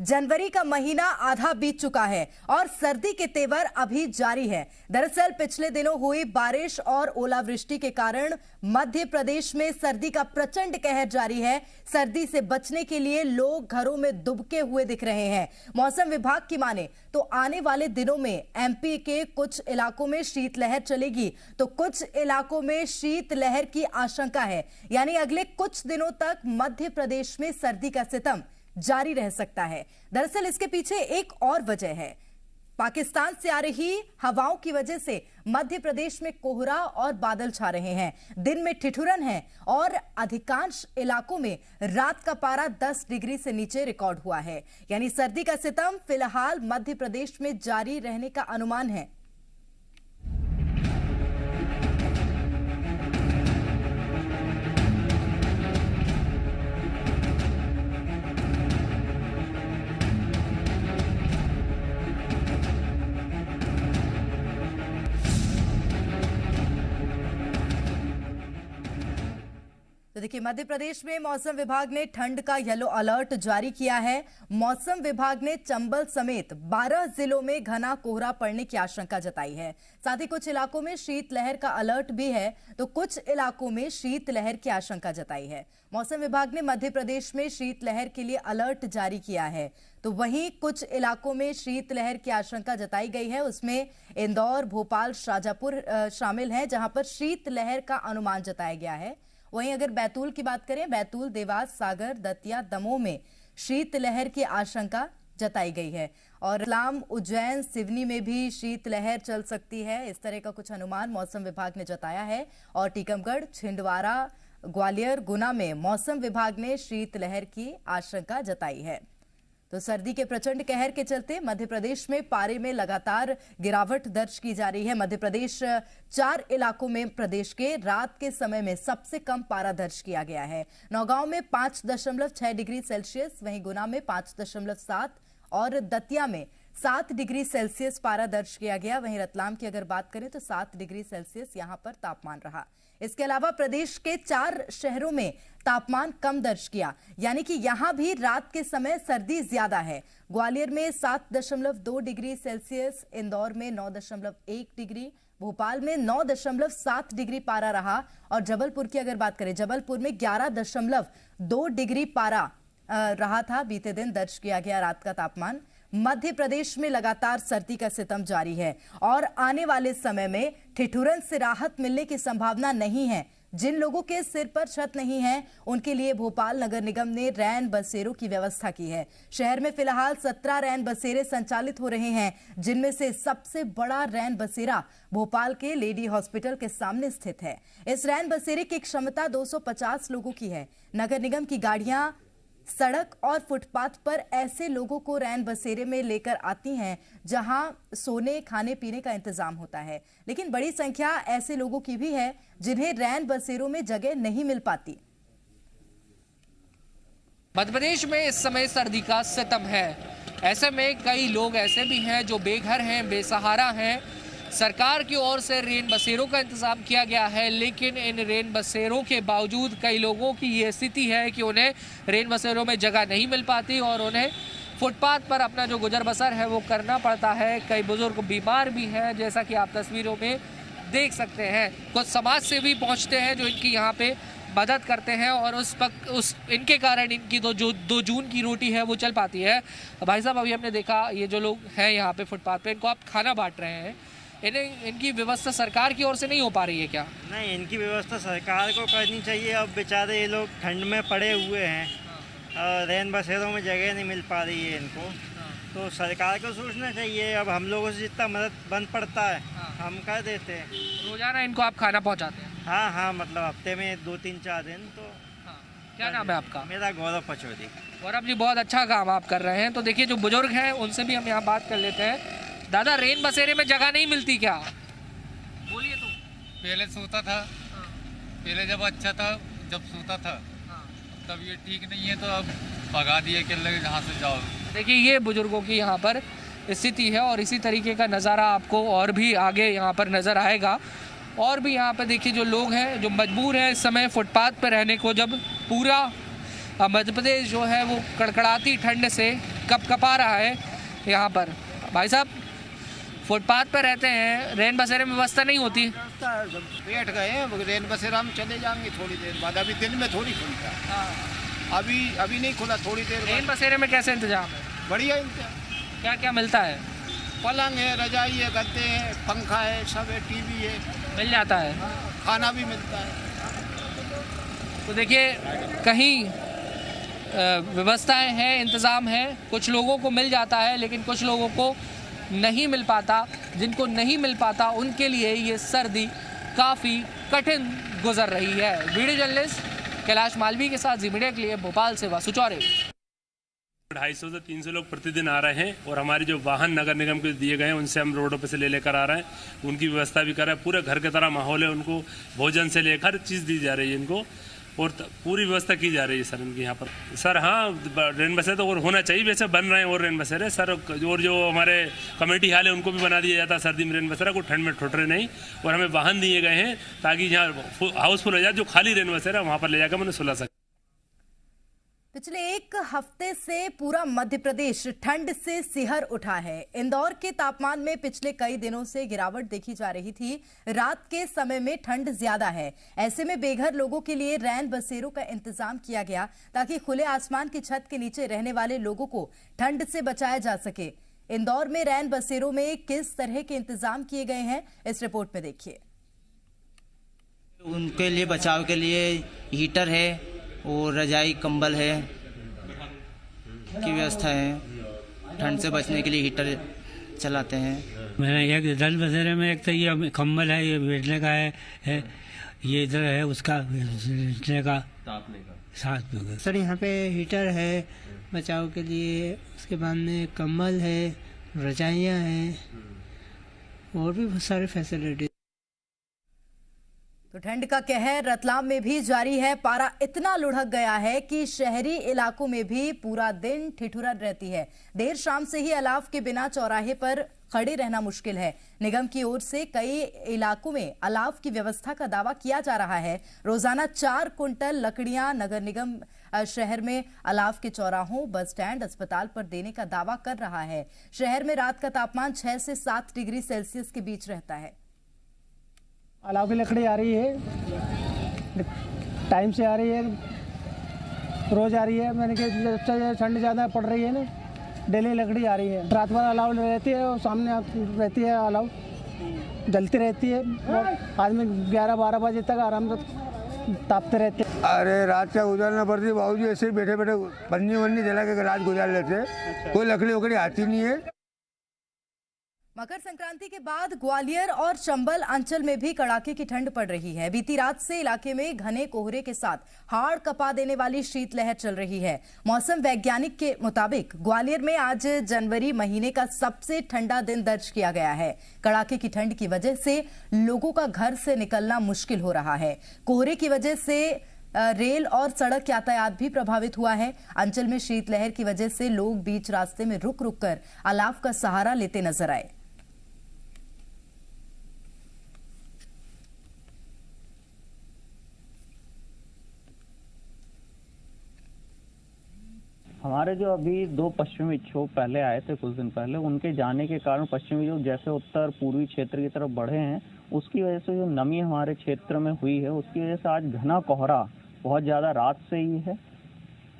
जनवरी का महीना आधा बीत चुका है और सर्दी के तेवर अभी जारी है। दरअसल पिछले दिनों हुई बारिश और ओलावृष्टि के कारण मध्य प्रदेश में सर्दी का प्रचंड कहर जारी है। सर्दी से बचने के लिए लोग घरों में दुबके हुए दिख रहे हैं। मौसम विभाग की माने तो आने वाले दिनों में एमपी के कुछ इलाकों में शीतलहर चलेगी, तो कुछ इलाकों में शीतलहर की आशंका है। यानी अगले कुछ दिनों तक मध्य प्रदेश में सर्दी का सितम जारी रह सकता है। दरअसल इसके पीछे एक और वजह है। पाकिस्तान से आ रही हवाओं की वजह से मध्य प्रदेश में कोहरा और बादल छा रहे हैं। दिन में ठिठुरन है और अधिकांश इलाकों में रात का पारा 10 डिग्री से नीचे रिकॉर्ड हुआ है। यानी सर्दी का सितम फिलहाल मध्य प्रदेश में जारी रहने का अनुमान है। तो देखिए, मध्य प्रदेश में मौसम विभाग ने ठंड का येलो अलर्ट जारी किया है। मौसम विभाग ने चंबल समेत 12 जिलों में घना कोहरा पड़ने की आशंका जताई है। साथ ही कुछ इलाकों में शीतलहर का अलर्ट भी है, तो कुछ इलाकों में शीतलहर की आशंका जताई है। मौसम विभाग ने मध्य प्रदेश में शीतलहर के लिए अलर्ट जारी किया है, तो वहीं कुछ इलाकों में शीतलहर की आशंका जताई गई है। उसमें इंदौर, भोपाल, शाजापुर शामिल हैं, जहां पर शीतलहर का अनुमान जताया गया है। वहीं अगर बैतूल की बात करें, बैतूल, देवास, सागर, दतिया, दमोह में शीतलहर की आशंका जताई गई है। और रतलाम, उज्जैन, सिवनी में भी शीतलहर चल सकती है, इस तरह का कुछ अनुमान मौसम विभाग ने जताया है। और टीकमगढ़, छिंदवाड़ा, ग्वालियर, गुना में मौसम विभाग ने शीतलहर की आशंका जताई है। तो सर्दी के प्रचंड कहर के चलते मध्य प्रदेश में पारे में लगातार गिरावट दर्ज की जा रही है। मध्य प्रदेश 4 इलाकों में प्रदेश के रात के समय में सबसे कम पारा दर्ज किया गया है। नौगांव में 5.6 डिग्री सेल्सियस, वहीं गुना में 5.7 और दतिया में 7 डिग्री सेल्सियस पारा दर्ज किया गया। वहीं रतलाम की अगर बात करें तो 7 डिग्री सेल्सियस यहां पर तापमान रहा। इसके अलावा प्रदेश के 4 शहरों में तापमान कम दर्ज किया, यानी कि यहां भी रात के समय सर्दी ज्यादा है। ग्वालियर में 7.2 डिग्री सेल्सियस, इंदौर में 9.1 डिग्री, भोपाल में 9.7 डिग्री पारा रहा। और जबलपुर की अगर बात करें, जबलपुर में 11.2 डिग्री पारा रहा था। बीते दिन दर्ज किया गया रात का तापमान। मध्य प्रदेश में लगातार सर्दी का सितम जारी है और आने वाले समय में ठिठुरन से राहत मिलने की संभावना नहीं है। जिन लोगों के सिर पर छत नहीं है, उनके लिए भोपाल नगर निगम ने रैन बसेरों की व्यवस्था की है। शहर में फिलहाल 17 रैन बसेरे संचालित हो रहे हैं, जिनमें से सबसे बड़ा रैन बसेरा भोपाल के लेडी हॉस्पिटल के सामने स्थित है। इस रैन बसेरे की क्षमता 250 लोगों की है। नगर निगम की गाड़ियां सड़क और फुटपाथ पर ऐसे लोगों को रैन बसेरे में लेकर आती हैं जहां सोने, खाने पीने का इंतजाम होता है। लेकिन बड़ी संख्या ऐसे लोगों की भी है जिन्हें रैन बसेरों में जगह नहीं मिल पाती। मध्य प्रदेश में इस समय सर्दी का सितम है। ऐसे में कई लोग ऐसे भी हैं जो बेघर हैं, बेसहारा हैं। सरकार की ओर से रेन बसेरों का इंतजाम किया गया है, लेकिन इन रेन बसेरों के बावजूद कई लोगों की ये स्थिति है कि उन्हें रेन बसेरों में जगह नहीं मिल पाती और उन्हें फुटपाथ पर अपना जो गुजर बसर है वो करना पड़ता है। कई बुजुर्ग बीमार भी हैं, जैसा कि आप तस्वीरों में देख सकते हैं। कुछ समाज सेवी पहुँचते हैं जो इनकी यहाँ पे मदद करते हैं और इनके कारण इनकी 2 जून की रोटी है वो चल पाती है। भाई साहब, अभी हमने देखा ये जो लोग हैं यहाँ पे फुटपाथ पे, इनको आप खाना बांट रहे हैं। इनकी व्यवस्था सरकार की ओर से नहीं हो पा रही है क्या? नहीं, इनकी व्यवस्था सरकार को करनी चाहिए। अब बेचारे ये लोग ठंड में पड़े हुए हैं, रैन बसेरों में जगह नहीं मिल पा रही है इनको, तो सरकार को सोचना चाहिए। अब हम लोगों से जितना मदद बन पड़ता है हम कर देते हैं। रोजाना इनको आप खाना पहुंचाते हैं? हाँ, मतलब हफ्ते में 2-3-4 दिन तो। क्या नाम है आपका? मेरा गौरव पचौरी। गौरव जी, बहुत अच्छा काम आप कर रहे हैं। तो देखिए, जो बुजुर्ग हैं उनसे भी हम यहाँ बात कर लेते हैं। दादा, रेन बसेरे में जगह नहीं मिलती क्या? बोलिए। तो पहले सोता था, पहले जब अच्छा था, जब सोता था, तब ये ठीक नहीं है, तो अब भगा दिए कि लगे जहाँ से जाओ। देखिए, ये बुजुर्गों की यहाँ पर स्थिति है और इसी तरीके का नज़ारा आपको और भी आगे यहाँ पर नज़र आएगा। और भी यहाँ पर देखिए, जो लोग हैं जो मजबूर हैं इस समय फुटपाथ पर रहने को, जब पूरा मध्य प्रदेश जो है वो कड़कड़ाती ठंड से कपकपा रहा है यहाँ पर। भाई साहब, फुटपाथ पर रहते हैं, रैन बसेरे में व्यवस्था नहीं होती? बैठ गए हैं रैन बसेरा, हम चले जाएंगे थोड़ी देर बाद, अभी दिन में थोड़ी खुलता है। हाँ। अभी नहीं खुला, थोड़ी देर रैन बसेरे में कैसे इंतजाम है? बढ़िया इंतजाम। क्या क्या मिलता है? पलंग है, रजाई है, गद्दे हैं, पंखा है, सब है, टीवी है, मिल जाता है, खाना भी मिलता है। तो देखिए कहीं व्यवस्थाएं हैं, इंतज़ाम है, कुछ लोगों को मिल जाता है लेकिन कुछ लोगों को नहीं मिल पाता। जिनको नहीं मिल पाता उनके लिए ये सर्दी काफ़ी कठिन गुजर रही है। वीडियो जर्नलिस्ट कैलाश मालवी के साथ जी मीडिया के लिए भोपाल से वासु चौरे। 250 से 300 लोग प्रतिदिन आ रहे हैं और हमारे जो वाहन नगर निगम के दिए गए हैं उनसे हम रोडों पे से लेकर आ रहे हैं, उनकी व्यवस्था भी कर रहे हैं। पूरे घर के तरह माहौल है, उनको भोजन से लेकर हर चीज़ दी जा रही है इनको, और पूरी व्यवस्था की जा रही है सर इनकी यहाँ पर। सर हाँ, रेन बसेरे तो और होना चाहिए, वैसे बन रहे हैं और रेन बसेरे सर, और जो हमारे कमेटी हाल है उनको भी बना दिया जाता है सर्दी में रेन बसेरा, कोई ठंड में ठुठरे नहीं। और हमें वाहन दिए गए हैं ताकि यहाँ हाउसफुल हो जाए, जो खाली रेन बसेरा वहाँ पर ले जाकर मैंने सुला सकें। पिछले एक हफ्ते से पूरा मध्य प्रदेश ठंड से सिहर उठा है। इंदौर के तापमान में पिछले कई दिनों से गिरावट देखी जा रही थी। रात के समय में ठंड ज्यादा है, ऐसे में बेघर लोगों के लिए रैन बसेरों का इंतजाम किया गया ताकि खुले आसमान की छत के नीचे रहने वाले लोगों को ठंड से बचाया जा सके। इंदौर में रैन बसेरों में किस तरह के इंतजाम किए गए हैं, इस रिपोर्ट में देखिए। उनके लिए बचाव के लिए हीटर है और रजाई कंबल है की व्यवस्था है, ठंड से बचने के लिए हीटर चलाते हैं। मैंने एक रैन बसेरे में एक तो ये कंबल है, ये बैठने का है ये इधर है उसका बैठने का साथ में। सर यहाँ पे हीटर है बचाव के लिए, उसके बाद में कंबल है, रजाइयाँ हैं और भी बहुत सारे फैसिलिटी। तो ठंड का कहर रतलाम में भी जारी है। पारा इतना लुढ़क गया है कि शहरी इलाकों में भी पूरा दिन ठिठुरन रहती है। देर शाम से ही अलाव के बिना चौराहे पर खड़े रहना मुश्किल है। निगम की ओर से कई इलाकों में अलाव की व्यवस्था का दावा किया जा रहा है। रोजाना 4 कुंटल लकड़ियां नगर निगम शहर में अलाव के चौराहों, बस स्टैंड, अस्पताल पर देने का दावा कर रहा है। शहर में रात का तापमान 6 से 7 डिग्री सेल्सियस के बीच रहता है। अलाव की लकड़ी आ रही है, टाइम से आ रही है, रोज आ रही है। मैंने कहा जब से ठंड ज़्यादा पड़ रही है ना, डेली लकड़ी आ रही है। रात भर अलाव रहती है और सामने रहती है, अलाव जलती रहती है। आदमी 11-12 बजे तक आराम से तापते रहते हैं। अरे रात का गुजारना पड़ती है बाबूजी, ऐसे ही बैठे बैठे पन्नी जला के रात गुजार लेते हैं। कोई लकड़ी वकड़ी आती नहीं है। मकर संक्रांति के बाद ग्वालियर और चंबल अंचल में भी कड़ाके की ठंड पड़ रही है। बीती रात से इलाके में घने कोहरे के साथ हाड़ कपा देने वाली शीतलहर चल रही है। मौसम वैज्ञानिक के मुताबिक ग्वालियर में आज जनवरी महीने का सबसे ठंडा दिन दर्ज किया गया है। कड़ाके की ठंड की वजह से लोगों का घर से निकलना मुश्किल हो रहा है। कोहरे की वजह से रेल और सड़क यातायात भी प्रभावित हुआ है। अंचल में शीतलहर की वजह से लोग बीच रास्ते में रुक रुक कर अलाव का सहारा लेते नजर आए। हमारे जो अभी 2 पश्चिमी विक्षोभ पहले आए थे कुछ दिन पहले, उनके जाने के कारण पश्चिमी विक्षोभ जैसे उत्तर पूर्वी क्षेत्र की तरफ बढ़े हैं, उसकी वजह से जो नमी हमारे क्षेत्र में हुई है उसकी वजह से आज घना कोहरा बहुत ज़्यादा रात से ही है,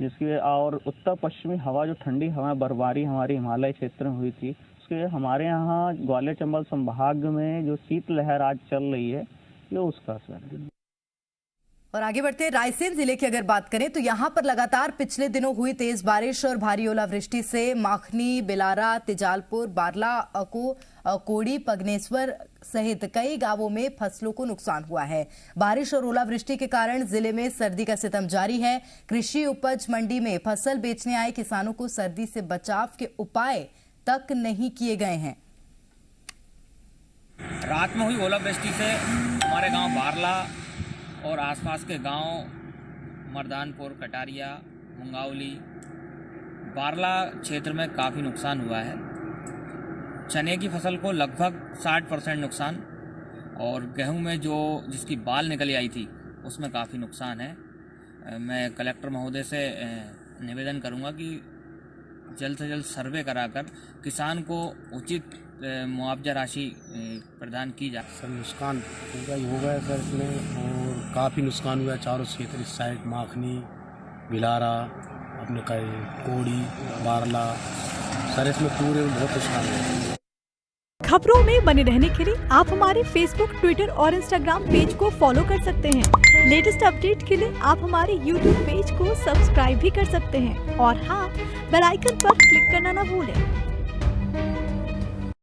जिसकी और उत्तर पश्चिमी हवा जो ठंडी हवा बर्फबारी हमारी हिमालय क्षेत्र में हुई थी, उसके हमारे यहाँ ग्वालियर चंबल संभाग में जो शीतलहर आज चल रही है ये उसका असर है। और आगे बढ़ते रायसेन जिले की अगर बात करें तो यहां पर लगातार पिछले दिनों हुई तेज बारिश और भारी ओलावृष्टि से माखनी, बिलारा, तिजालपुर, बारला, कोड़ी, पगनेश्वर सहित कई गांवों में फसलों को नुकसान हुआ है। बारिश और ओलावृष्टि के कारण जिले में सर्दी का सितम जारी है। कृषि उपज मंडी में फसल बेचने आए किसानों को सर्दी से बचाव के उपाय तक नहीं किए गए हैं। रात में हुई ओलावृष्टि से हमारे गांव बारला और आसपास के गांव मर्दानपुर, कटारिया, मुंगावली, बारला क्षेत्र में काफ़ी नुकसान हुआ है। चने की फसल को लगभग 60% नुकसान और गेहूं में जो जिसकी बाल निकल आई थी उसमें काफ़ी नुकसान है। मैं कलेक्टर महोदय से निवेदन करूंगा कि जल्द से जल्द सर्वे कराकर किसान को उचित मुआवजा राशि प्रदान की जाए। सर नुकसान पूरा ही हो गया सर इसमें, और काफ़ी नुकसान हुआ चारों क्षेत्र इस साइड, माखनी, बिलारा, अपने कोड़ी, बारला, सर इसमें पूरे बहुत नुकसान हुआ। खबरों में बने रहने के लिए आप हमारे फेसबुक, ट्विटर और इंस्टाग्राम पेज को फॉलो कर सकते हैं। लेटेस्ट अपडेट के लिए आप हमारे यूट्यूब पेज को सब्सक्राइब भी कर सकते हैं और हाँ, बेल आइकन पर क्लिक करना ना भूलें।